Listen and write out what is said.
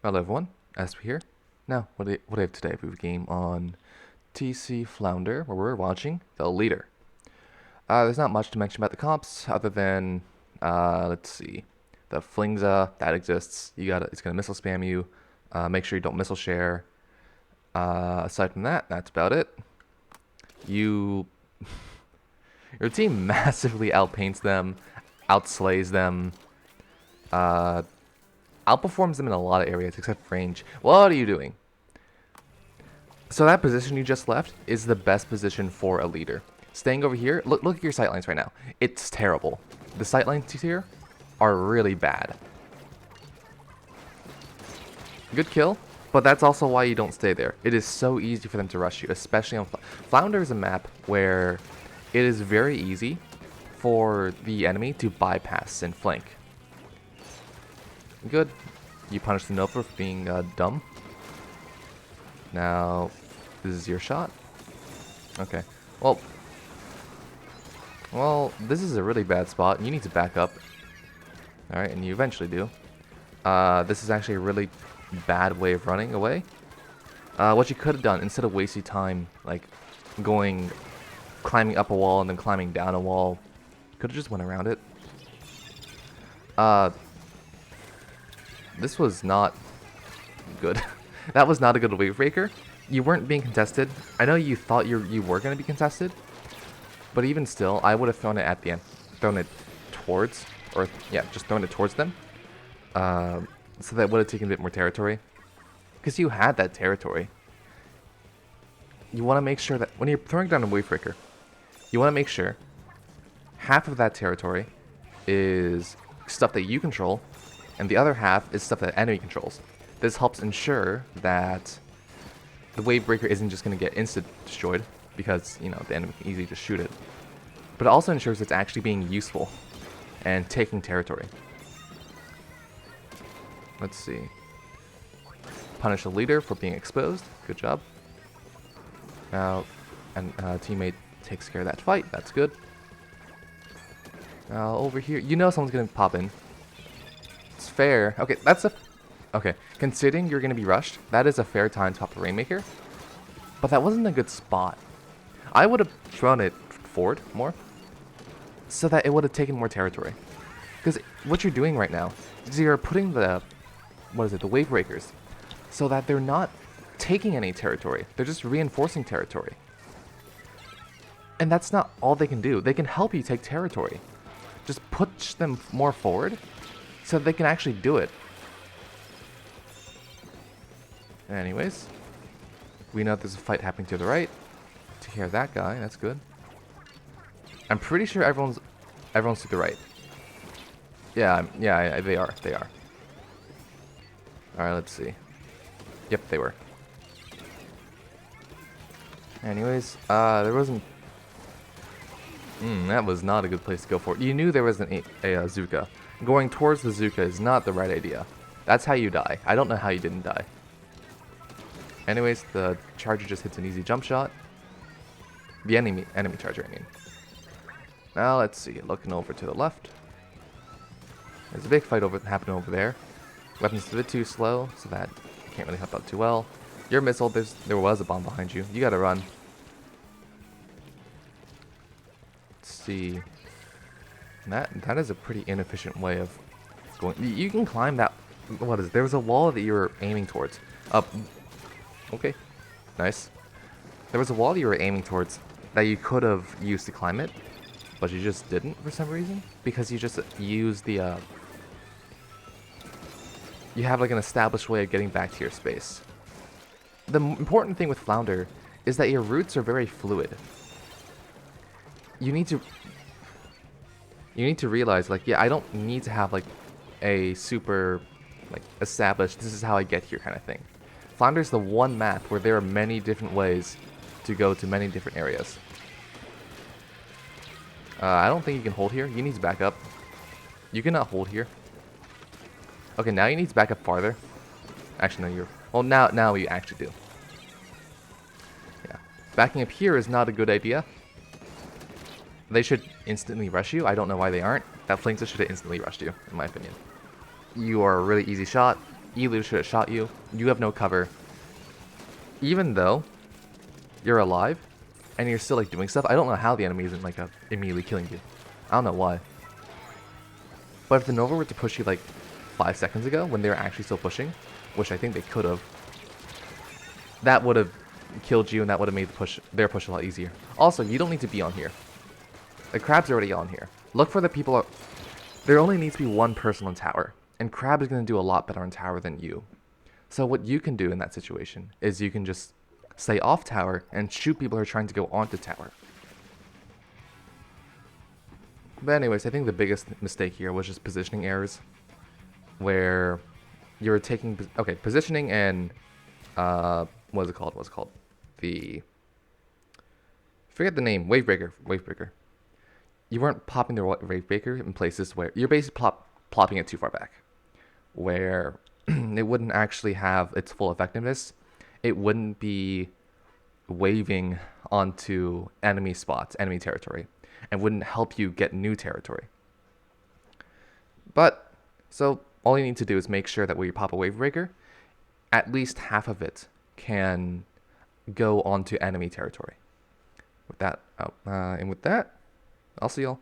Hello everyone, Espurr here. Now, what do I have today? We have a game on TC Flounder where we're watching the leader. There's not much to mention about the comps other than, let's see, the Flingza, that exists. It's gonna missile spam you. Make sure you don't missile share. Aside from that, that's about it. You, your team massively outpaints them, outslays them, uh, outperforms them in a lot of areas except range. What are you doing? So that position you just left is the best position for a leader. Staying over here, look at your sightlines right now. It's terrible. The sightlines here are really bad. Good kill, but that's also why you don't stay there. It is so easy for them to rush you, especially on Flounder is a map where it is very easy for the enemy to bypass and flank. Good. You punish the Nova for being dumb. Now, this is your shot. Okay. Well, this is a really bad spot, and you need to back up. Alright, and you eventually do. This is actually a really bad way of running away. What you could have done, instead of wasting time, like, climbing up a wall and then climbing down a wall, could have just went around it. This was not good. That was not a good wavebreaker. You weren't being contested. I know you thought you were going to be contested, but even still, I would have thrown it at the end. Thrown it towards, or yeah, just thrown it towards them. So that would have taken a bit more territory. Because you had that territory. You want to make sure that when you're throwing down a wavebreaker, you want to make sure half of that territory is stuff that you control, and the other half is stuff that enemy controls. This helps ensure that the wavebreaker isn't just going to get instant destroyed, because, you know, the enemy can easily just shoot it. But it also ensures it's actually being useful and taking territory. Let's see. Punish a leader for being exposed. Good job. Now, and teammate takes care of that fight. That's good. Now, over here, you know someone's going to pop in. It's fair. Okay, okay, considering you're going to be rushed, that is a fair time to pop a Rainmaker. But that wasn't a good spot. I would have thrown it forward more, so that it would have taken more territory. Because what you're doing right now is you're putting the wavebreakers, so that they're not taking any territory. They're just reinforcing territory. And that's not all they can do. They can help you take territory. Just push them more forward, so that they can actually do it. Anyways, we know there's a fight happening to the right. To hear that guy, that's good. I'm pretty sure everyone's to the right. Yeah, they are. All right, let's see. Yep, they were. Anyways, there wasn't. That was not a good place to go for. You knew there was a Zuka. Going towards the Zuka is not the right idea. That's how you die. I don't know how you didn't die. Anyways, the charger just hits an easy jump shot. The enemy charger, I mean. Now let's see. Looking over to the left. There's a big fight happening over there. Weapons a bit too slow, so that can't really help out too well. Your missile, there was a bomb behind you. You gotta run. Let's see. That is a pretty inefficient way of going. You can climb that. What is it? There was a wall that you were aiming towards. Up. Okay. Nice. There was a wall that you were aiming towards that you could have used to climb it, but you just didn't for some reason, because you just used the you have like an established way of getting back to your space. The important thing with Flounder is that your routes are very fluid. You need to realize, like, yeah, I don't need to have like a super like established, this is how I get here kind of thing. Flounder's the one map where there are many different ways to go to many different areas. I don't think you can hold here. You need to back up. You cannot hold here. Okay, now you need to back up farther. Actually, no, well, now you actually do. Yeah. Backing up here is not a good idea. They should instantly rush you. I don't know why they aren't. That Flinxa should have instantly rushed you, in my opinion. You are a really easy shot. Elu should have shot you. You have no cover. Even though you're alive and you're still like doing stuff, I don't know how the enemy isn't like immediately killing you. I don't know why. But if the Nova were to push you like 5 seconds ago when they were actually still pushing, which I think they could have, that would have killed you and that would have made their push a lot easier. Also, you don't need to be on here. The Crab's already on here. Look for the people. There only needs to be one person on tower, and Crab is going to do a lot better on tower than you. So what you can do in that situation is you can just stay off tower and shoot people who are trying to go onto tower. But anyways, I think the biggest mistake here was just positioning errors, where you're taking positioning and what is it called? What's it called? Forget the name. Wavebreaker. You weren't popping the wavebreaker in places where you're basically plopping it too far back, where it wouldn't actually have its full effectiveness. It wouldn't be waving onto enemy spots, enemy territory, and wouldn't help you get new territory. But, so all you need to do is make sure that when you pop a wavebreaker, at least half of it can go onto enemy territory. With that, and with that, I'll see y'all.